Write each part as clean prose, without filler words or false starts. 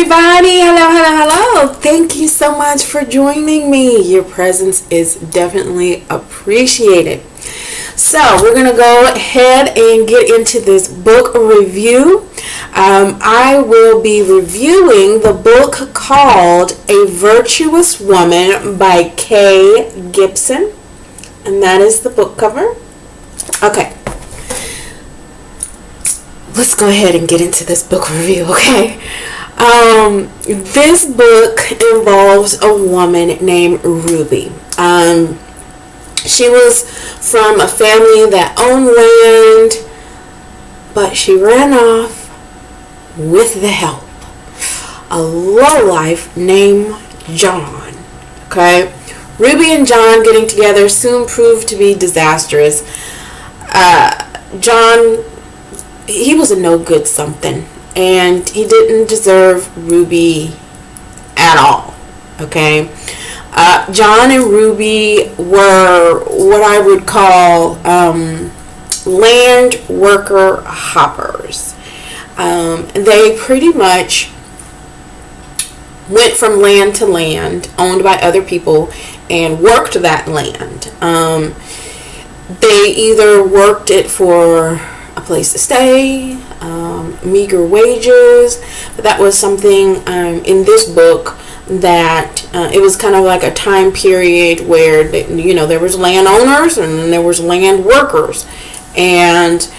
everybody. Hello. Thank you so much for joining me. Your presence is definitely appreciated. So we're going to go ahead and get into this book review. I will be reviewing the book called A Virtuous Woman by Kaye Gibbons. And that is the book cover. Okay. Let's go ahead and get into this book review, okay? This book involves a woman named Ruby. She was from a family that owned land, but she ran off with the help a lowlife named John. Okay? Ruby and John getting together soon proved to be disastrous. John, he was a no good something, and he didn't deserve Ruby at all. Okay? John and Ruby were what I would call land worker hoppers. They pretty much went from land to land owned by other people and worked that land. They either worked it for a place to stay, meager wages. But that was something in this book that it was kind of like a time period where there was landowners and then there was land workers, and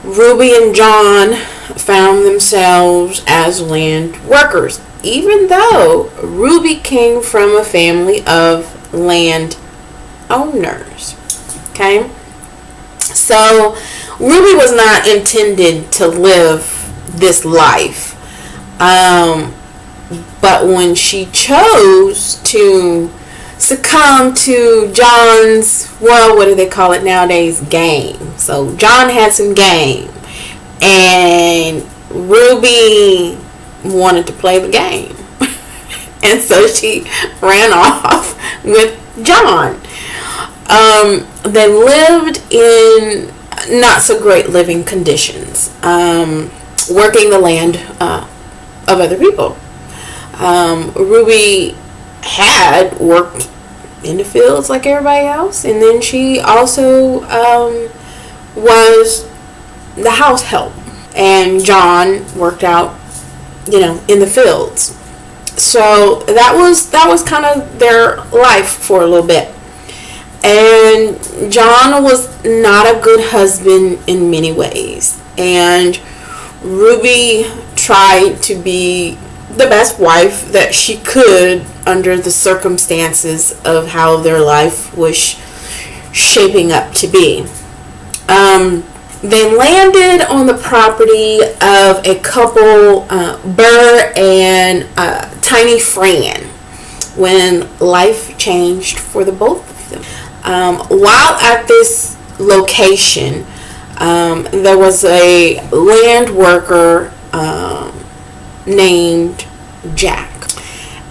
Ruby and John found themselves as land workers, even though Ruby came from a family of land owners. Okay, so Ruby was not intended to live this life. But when she chose to succumb to John's, well, what do they call it nowadays? Game. So John had some game, and Ruby wanted to play the game. And so she ran off with John. They lived in not so great living conditions, working the land of other people. Ruby had worked in the fields like everybody else, and then she also was the house help, and John worked out in the fields. So that was kind of their life for a little bit. And John was not a good husband in many ways, and Ruby tried to be the best wife that she could under the circumstances of how their life was shaping up to be. They landed on the property of a couple, Burr and Tiny Fran, when life changed for the both of them. While at this location, there was a land worker named Jack.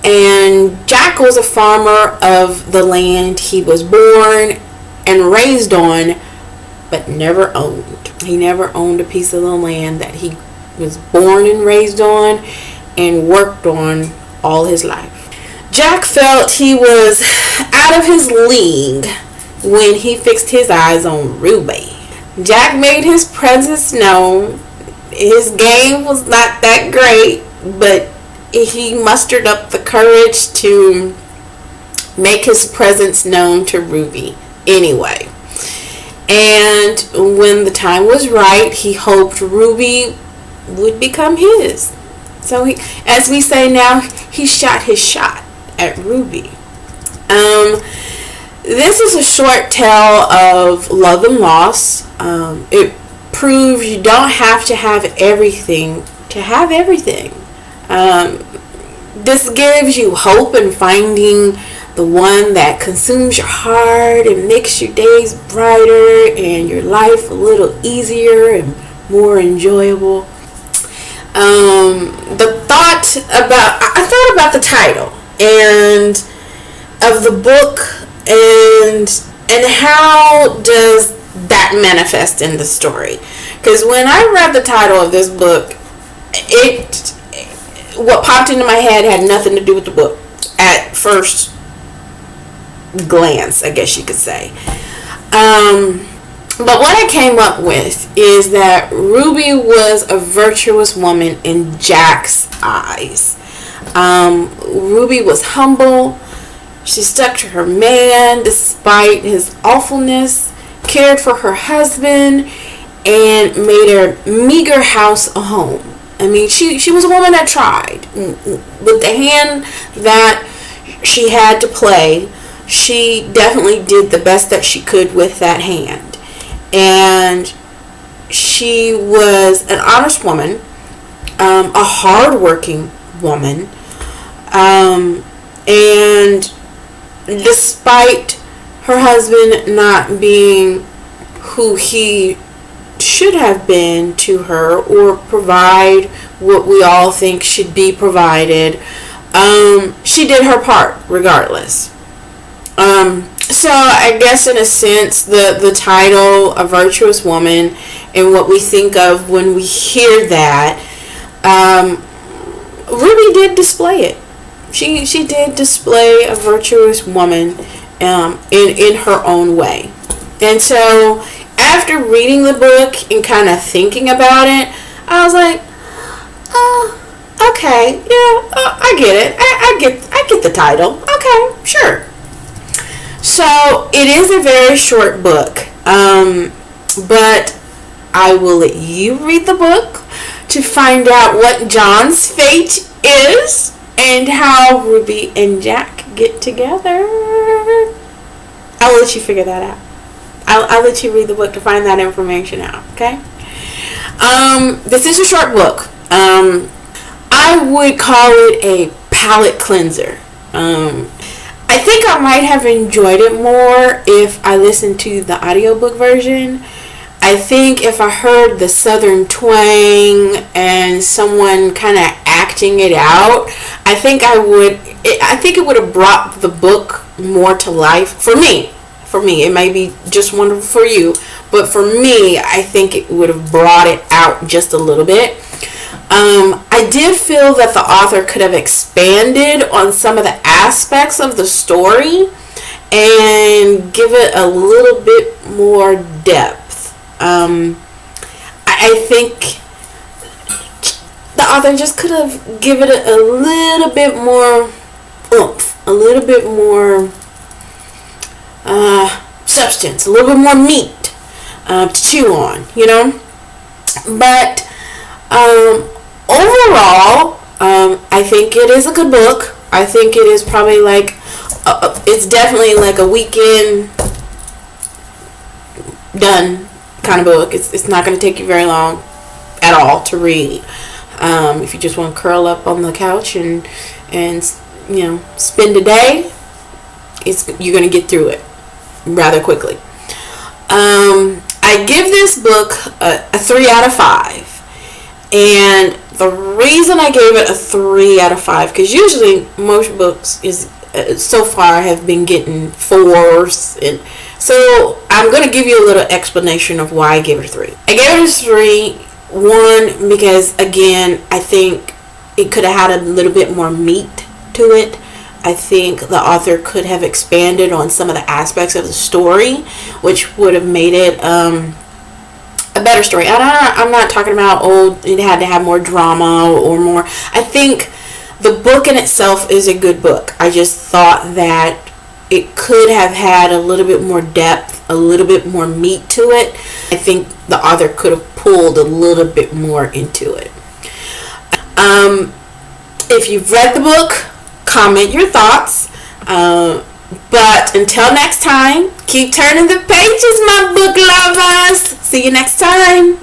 And Jack was a farmer of the land he was born and raised on, but never owned. He never owned a piece of the land that he was born and raised on and worked on all his life. Jack felt he was out of his league when he fixed his eyes on Ruby. Jack made his presence known. His game was not that great, but he mustered up the courage to make his presence known to Ruby anyway. And when the time was right, he hoped Ruby would become his. So he, as we say now, he shot his shot at Ruby. This is a short tale of love and loss. It proves you don't have to have everything to have everything. This gives you hope in finding the one that consumes your heart and makes your days brighter and your life a little easier and more enjoyable. I thought about the title and of the book, and how does that manifest in the story? Because when I read the title of this book, it what popped into my head had nothing to do with the book at first glance, I guess you could say. But what I came up with is that Ruby was a virtuous woman in Jack's eyes. Ruby was humble. She stuck to her man despite his awfulness, cared for her husband, and made her meager house a home. I mean, she was a woman that tried. With the hand that she had to play, she definitely did the best that she could with that hand. And she was an honest woman, a hard-working woman, and despite her husband not being who he should have been to her or provide what we all think should be provided, she did her part regardless. So I guess in a sense the title A Virtuous Woman and what we think of when we hear that, Ruby did display it. She did display a virtuous woman in her own way. And so after reading the book and kind of thinking about it, I was like, okay, yeah, I get it. I get the title. Okay, sure. So it is a very short book, but I will let you read the book to find out what John's fate is and how Ruby and Jack get together. I'll let you figure that out. I'll let you read the book to find that information out, okay? This is a short book. I would call it a palate cleanser. I think I might have enjoyed it more if I listened to the audiobook version. I think if I heard the southern twang and someone kind of acting it out, I think it would have brought the book more to life for me. It may be just wonderful for you, but for me, I think it would have brought it out just a little bit. I did feel that the author could have expanded on some of the aspects of the story and give it a little bit more depth. I think the author just could have given it a little bit more oomph, a little bit more substance, a little bit more meat to chew on, you know. But overall, I think it is a good book. I think it is probably like it's definitely like a weekend done kind of book. It's not going to take you very long at all to read. If you just want to curl up on the couch and you know, spend a day, you're going to get through it rather quickly. I give this book a 3 out of 5, and the reason I gave it a 3 out of 5, because usually most books so far have been getting 4s, and so I'm going to give you a little explanation of why I gave it a 3. I gave it a 3, one, because again, I think it could have had a little bit more meat to it. I think the author could have expanded on some of the aspects of the story, which would have made it a better story. I'm not talking about, it had to have more drama or more. I think the book in itself is a good book. I just thought that it could have had a little bit more depth, a little bit more meat to it. I think the author could have pulled a little bit more into it. If you've read the book, comment your thoughts. But until next time, keep turning the pages, my book lovers. See you next time.